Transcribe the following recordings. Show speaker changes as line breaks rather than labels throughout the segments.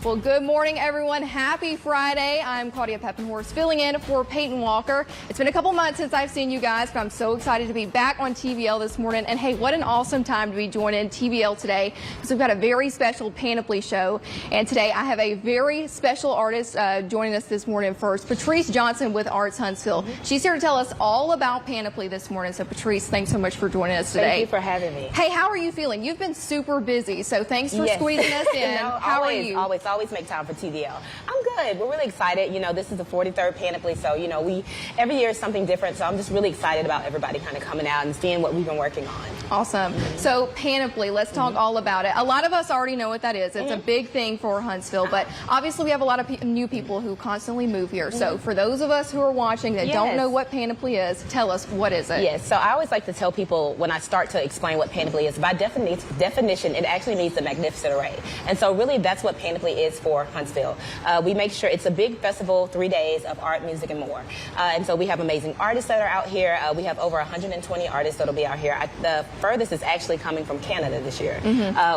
Well, good morning, everyone. Happy Friday. I'm Claudia Peppenhorst, filling in for Peyton Walker. It's been a couple months since I've seen you guys, but I'm so excited to be back on TVL this morning. And hey, what an awesome time to be joining TVL today, because we've got a very special Panoply show. And today I have a very special artist joining us this morning first, Patrice Johnson with Arts Huntsville. She's here to tell us all about Panoply this morning. So Patrice, thanks so much for joining us today.
Thank you for having me.
Hey, how are you feeling? You've been super busy, so thanks for squeezing us in. How are you?
Always make time for TVL. I'm good. We're really excited. You know, this is the 43rd Panoply, so you know, every year is something different. So I'm just really excited about everybody kind of coming out and seeing what we've been working on.
Awesome. So Panoply, let's talk all about it. A lot of us already know what that is. It's a big thing for Huntsville, but obviously we have a lot of new people who constantly move here. So for those of us who are watching that don't know what Panoply is, tell us, what is it?
Yes. So I always like to tell people when I start to explain what Panoply is, by definition, it actually means the magnificent array. And so really that's what Panoply is for Huntsville. We make sure it's a big festival, 3 days of art, music, and more. And so we have amazing artists that are out here. We have over 120 artists that'll be out here. The furthest is actually coming from Canada this year.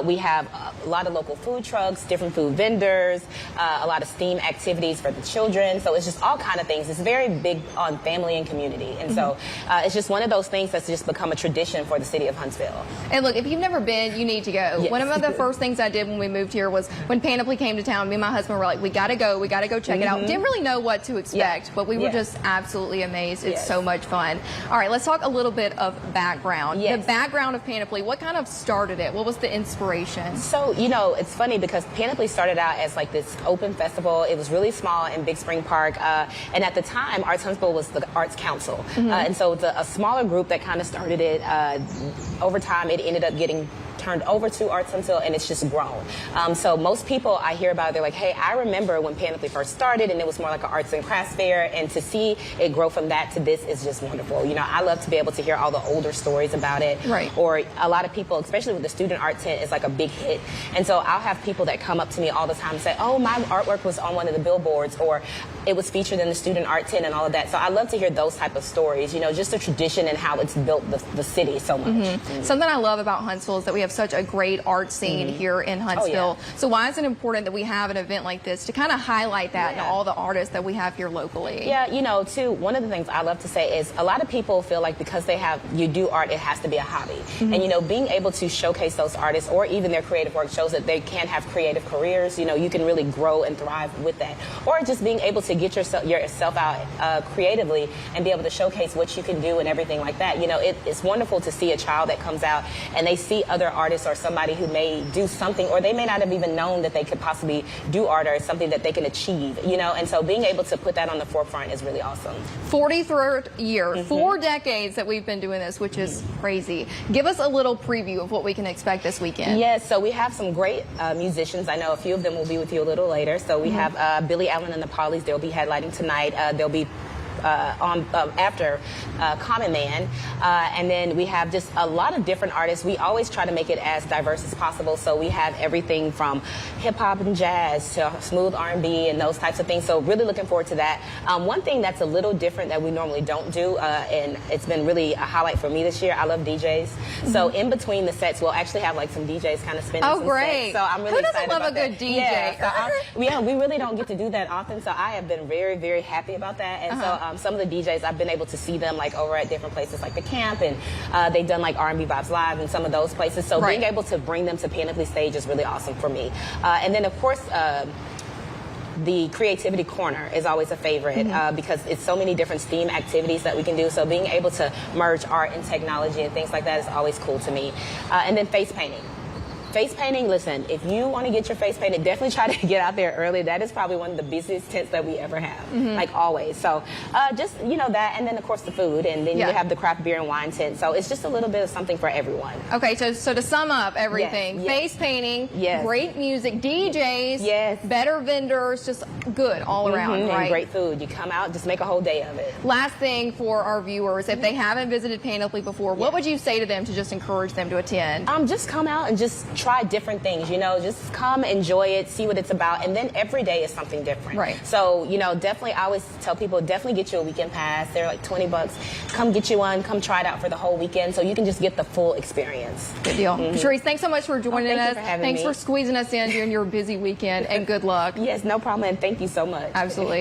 We have a lot of local food trucks, different food vendors, a lot of STEAM activities for the children. So it's just all kind of things. It's very big on family and community. And so it's just one of those things that's just become a tradition for the city of Huntsville.
And look, if you've never been, you need to go.
Yes.
One of the first things I did when we moved here was when Panoply came to town, me and my husband were like, we gotta go check it out. Didn't really know what to expect, but we were just absolutely amazed. It's so much fun. All right, let's talk a little bit of background. The background of Panoply, what kind of started it? What was the inspiration?
So, you know, it's funny because Panoply started out as like this open festival. It was really small in Big Spring Park. And at the time, Arts Huntsville was the Arts Council. And so it's a smaller group that kind of started it. Over time, it ended up getting turned over to Arts Huntsville, and it's just grown. So most people I hear about, they're like, hey, I remember when Panoply first started and it was more like an arts and crafts fair, and to see it grow from that to this is just wonderful. You know, I love to be able to hear all the older stories about it.
Right.
Or a lot of people, especially with the student art tent, it's like a big hit. And so I'll have people that come up to me all the time and say, oh, my artwork was on one of the billboards, or it was featured in the student art tent and all of that. So I love to hear those type of stories, you know, just the tradition and how it's built the city so much.
Something I love about Huntsville is that we have such a great art scene here in Huntsville. So why is it important that we have an event like this to kind of highlight that and all the artists that we have here locally?
Yeah, you know, too, one of the things I love to say is a lot of people feel like because you do art, it has to be a hobby. And, you know, being able to showcase those artists or even their creative work shows that they can have creative careers. You know, you can really grow and thrive with that. Or just being able to get yourself out creatively and be able to showcase what you can do and everything like that. You know, it's wonderful to see a child that comes out and they see other artists or somebody who may do something, or they may not have even known that they could possibly do art or something that they can achieve, you know, and so being able to put that on the forefront is really awesome.
43rd year, 4 decades that we've been doing this, which is crazy. Give us a little preview of what we can expect this weekend.
Yes, so we have some great musicians. I know a few of them will be with you a little later. So we have Billy Allen and the Pollies. They'll be headlining tonight. They'll be after Common Man, and then we have just a lot of different artists. We always try to make it as diverse as possible, so we have everything from hip-hop and jazz to smooth R&B and those types of things, so really looking forward to that. One thing that's a little different that we normally don't do, and it's been really a highlight for me this year, I love DJs. So in between the sets, we'll actually have like some DJs kind of spinning some
great.
sets. So I'm really excited about
Who doesn't love a good DJ?
Yeah, we really don't get to do that often, so I have been very, very happy about that. And so some of the DJs, I've been able to see them like over at different places like the camp, and they've done like R&B Vibes Live and some of those places. So being able to bring them to Panoply stage is really awesome for me. And then of course, the Creativity Corner is always a favorite because it's so many different STEAM activities that we can do. So being able to merge art and technology and things like that is always cool to me. And then face painting. Face painting, listen, if you want to get your face painted, definitely try to get out there early. That is probably one of the busiest tents that we ever have, like always. So just, you know, that, and then of course the food, and then you have the craft beer and wine tent. So it's just a little bit of something for everyone.
Okay, so to sum up everything, face painting, great music, DJs, better vendors, just good all around, right?
And great food. You come out, just make a whole day of it.
Last thing for our viewers, if they haven't visited Panoply before, what would you say to them to just encourage them to attend?
Just come out and just try different things, you know, just come enjoy it, see what it's about, and then every day is something different.
Right.
So, you know, definitely, I always tell people, definitely get you a weekend pass. They're like $20. Come get you one, come try it out for the whole weekend so you can just get the full experience.
Good deal. Sharice, thanks so much for joining us.
Thank you for having
Thanks
me.
for squeezing us in during your busy weekend, and good luck.
Yes, no problem, and thank you so much.
Absolutely.